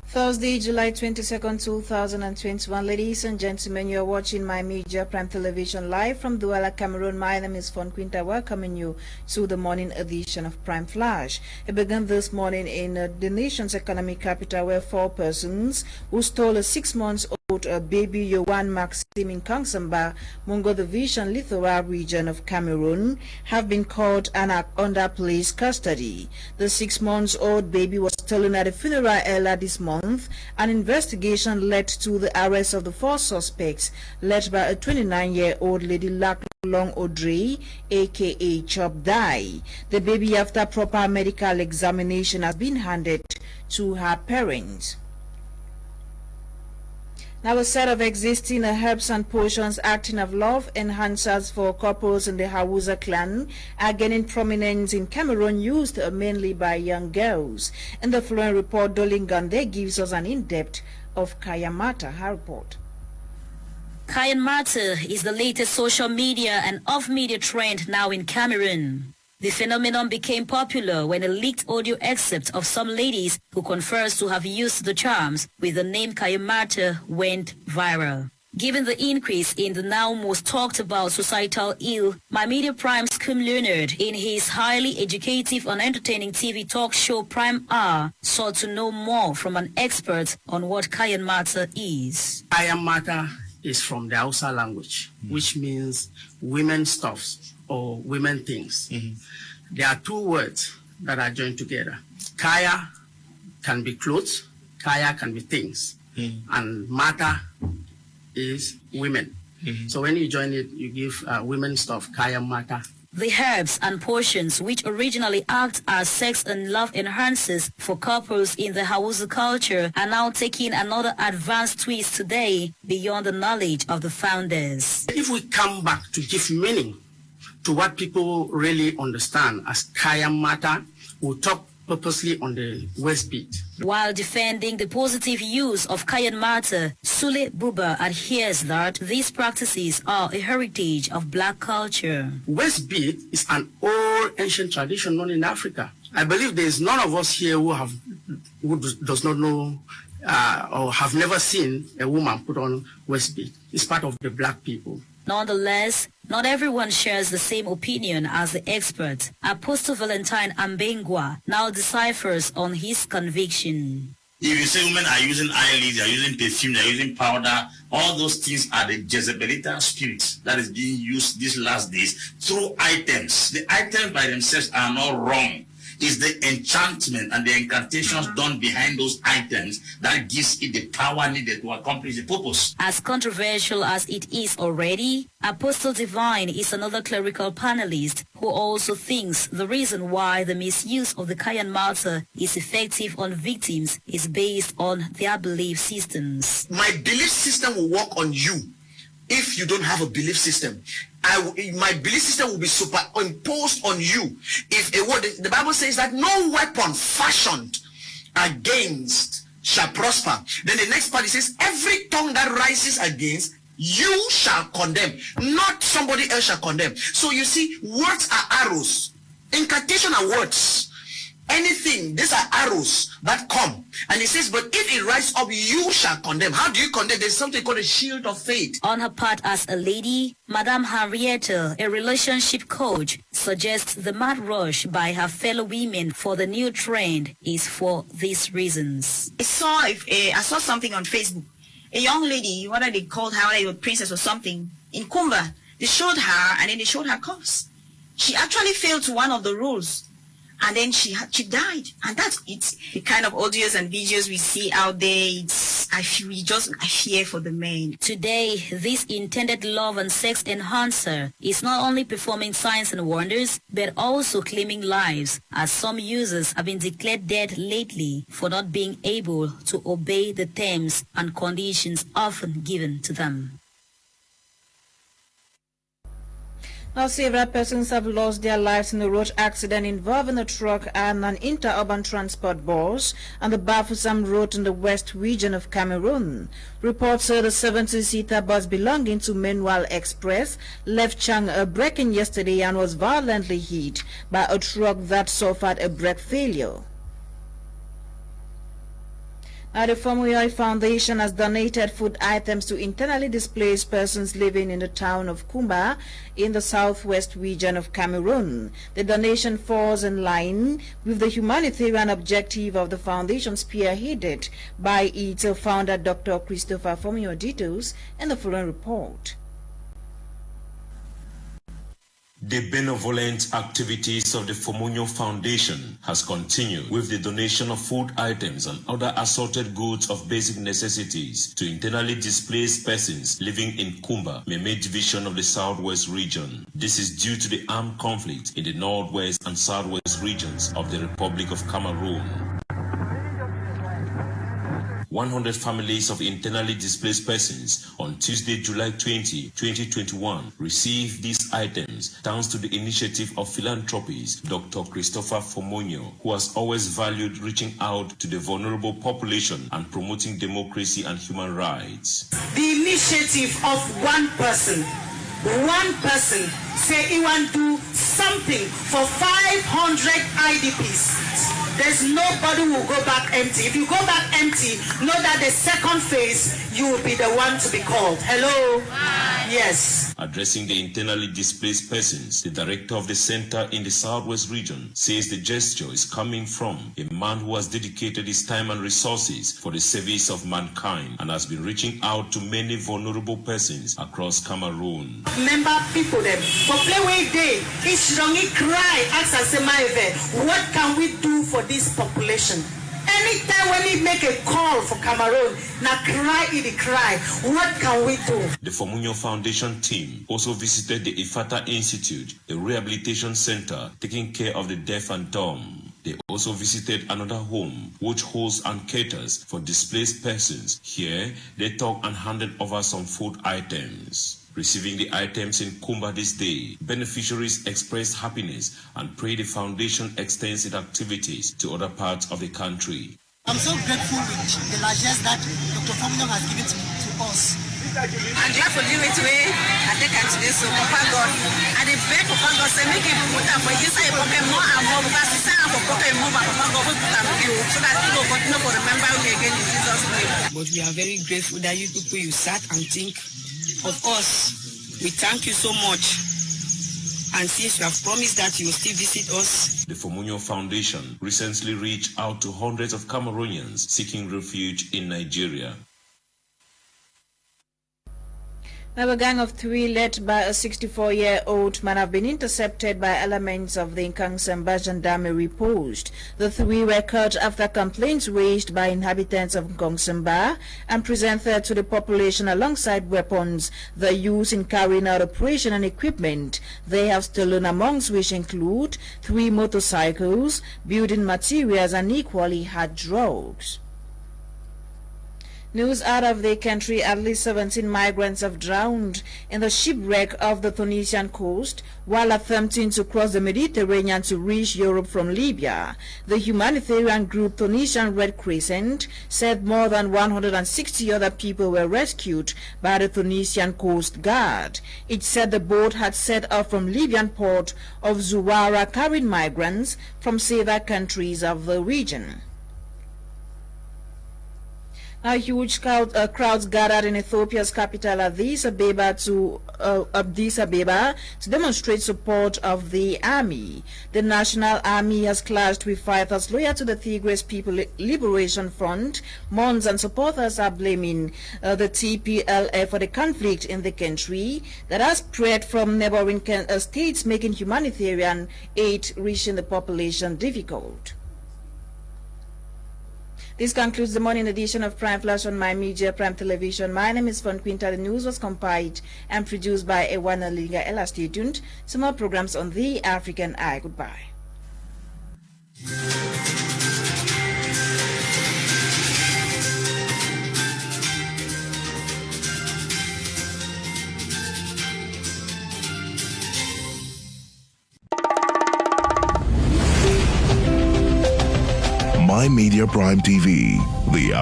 Thursday, July 22nd, 2021. Ladies and gentlemen, you are watching My Media Prime Television live from Douala, Cameroon. My name is Fon Quinter, welcoming you to the morning edition of Prime Flash. It began this morning in the nation's economic capital, where 4 persons who stole a 6-month-old baby Ewane Maxim in Kangsamba, Mungo Division, Lithoa region of Cameroon, have been caught and are under police custody. The 6-month-old baby was stolen at a funeral earlier this month. An investigation led to the arrest of the 4 suspects, led by a 29-year-old lady Long Audrey, aka Chop Dai. The baby, after proper medical examination, has been handed to her parents. Now, a set of existing herbs and potions acting as love enhancers for couples in the Hausa clan are gaining prominence in Cameroon, used mainly by young girls. In the following report, Nlinga gives us an in-depth of Kayamata. Her report. Kayamata is the latest social media and off-media trend now in Cameroon. The phenomenon became popular when a leaked audio excerpt of some ladies who confess to have used the charms with the name Kayamata went viral. Given the increase in the now most talked about societal ill, My Media Prime's Kim Leonard, in his highly educative and entertaining TV talk show Prime Hour, sought to know more from an expert on what Kayamata is. Kayamata is from the Hausa language, which means women stuffs or women things. There are 2 words that are joined together. Kaya can be clothes, kaya can be things, and mata is women. So when you join it, you give women stuff, kaya mata. The herbs and potions, which originally act as sex and love enhancers for couples in the Hausa culture, are now taking another advanced twist today beyond the knowledge of the founders. If we come back to give meaning to what people really understand as Kayamata, we'll talk purposely on the West Beat. While defending the positive use of Kayamata, Sule Buba adheres that these practices are a heritage of black culture. West Beat is an old ancient tradition known in Africa. I believe there is none of us here who does not know or have never seen a woman put on West Beat. It's part of the black people. Nonetheless, not everyone shares the same opinion as the expert. Apostle Valentine Ambengwa now deciphers on his conviction. If you say women are using eyelids, they are using perfume, they are using powder, all those things are the Jezebelita spirits that is being used these last days through items. The items by themselves are not wrong. It's the enchantment and the incantations done behind those items that gives it the power needed to accomplish the purpose. As controversial as it is already, Apostle Divine is another clerical panelist who also thinks the reason why the misuse of the Kayamata is effective on victims is based on their belief systems. My belief system will work on you if you don't have a belief system. My belief system will be superimposed on you. If a word, the Bible says that no weapon fashioned against shall prosper. Then the next part, it says every tongue that rises against you shall condemn. Not somebody else shall condemn. So you see, words are arrows. Incantation are words. Anything, these are arrows that come. And it says, but if it rises up, you shall condemn. How do you condemn? There's something called a shield of faith. On her part as a lady, Madame Henrietta, a relationship coach, suggests the mad rush by her fellow women for the new trend is for these reasons. I saw something on Facebook. A young lady, whether they called her a princess or something, in Kumba, they showed her and then they showed her cups. She actually failed to one of the rules. And then she died. And that's it. The kind of audios and videos we see out there, I fear for the men. Today, this intended love and sex enhancer is not only performing signs and wonders, but also claiming lives, as some users have been declared dead lately for not being able to obey the terms and conditions often given to them. Now, several persons have lost their lives in a road accident involving a truck and an interurban transport bus on the Bafoussam Road in the west region of Cameroon. Reports say the 70-seater bus belonging to Manuel Express left Chang braking yesterday and was violently hit by a truck that suffered a brake failure. The Fon Foundation has donated food items to internally displaced persons living in the town of Kumba in the southwest region of Cameroon. The donation falls in line with the humanitarian objective of the foundation, spearheaded by its founder, Dr. Christopher Fomio. Details in the following report. The benevolent activities of the Fon Foundation has continued with the donation of food items and other assorted goods of basic necessities to internally displaced persons living in Kumba, Meme division of the Southwest region. This is due to the armed conflict in the Northwest and Southwest regions of the Republic of Cameroon. 100 families of internally displaced persons on Tuesday, July 20, 2021 received these items thanks to the initiative of philanthropist Dr. Christopher Fomio, who has always valued reaching out to the vulnerable population and promoting democracy and human rights. The initiative of one person say he want to do something for 500 IDPs. There's nobody who will go back empty. If you go back empty, know that the second phase, you will be the one to be called. Hello? Yes. Addressing the internally displaced persons, the director of the center in the Southwest region says the gesture is coming from a man who has dedicated his time and resources for the service of mankind and has been reaching out to many vulnerable persons across Cameroon. Member people them for play way day, each wrong cry, ask us what can we do for this population? Anytime when he make a call for Cameroon, now cry, what can we do? The Fon Foundation team also visited the Ifata Institute, a rehabilitation center taking care of the deaf and dumb. They also visited another home which hosts and caters for displaced persons. Here, they talked and handed over some food items. Receiving the items in Kumba this day, beneficiaries expressed happiness and pray the foundation extends its activities to other parts of the country. I'm so grateful with the largesse that Dr. Fomio has given to us. I'm glad for giving it to me. I think I'm today, so Papa God. And the beg Papa God say make it put up for this I pocket more and more because it's time for pocket more, but Papa God will put up you so that people continue to remember me again in Jesus' name. But we are very grateful that you people you sat and think of us. We thank you so much. And since you have promised that you will still visit us. The Fon Foundation recently reached out to hundreds of Cameroonians seeking refuge in Nigeria. Now, a gang of three led by a 64-year-old man have been intercepted by elements of the Nkangsemba Gendarmerie post. The three were caught after complaints raised by inhabitants of Nkangsemba and presented to the population alongside weapons they use in carrying out operation and equipment they have stolen, amongst which include 3 motorcycles, building materials, and equally hard drugs. News out of the country: at least 17 migrants have drowned in the shipwreck of the Tunisian coast while attempting to cross the Mediterranean to reach Europe from Libya. The humanitarian group Tunisian Red Crescent said more than 160 other people were rescued by the Tunisian Coast Guard. It said the boat had set off from Libyan port of Zuwara carrying migrants from several countries of the region. Huge crowds gathered in Ethiopia's capital Addis Ababa to demonstrate support of the army. The National Army has clashed with fighters loyal to the Tigray People Liberation Front. Mons and supporters are blaming the TPLF for the conflict in the country that has spread from neighboring states, making humanitarian aid reaching the population difficult. This concludes the morning edition of Prime Flash on My Media Prime Television. My name is Fon Quinter. The news was compiled and produced by Ewane, Nlinga. Stay tuned. Some more programs on The African Eye. Goodbye. My Media Prime TV, the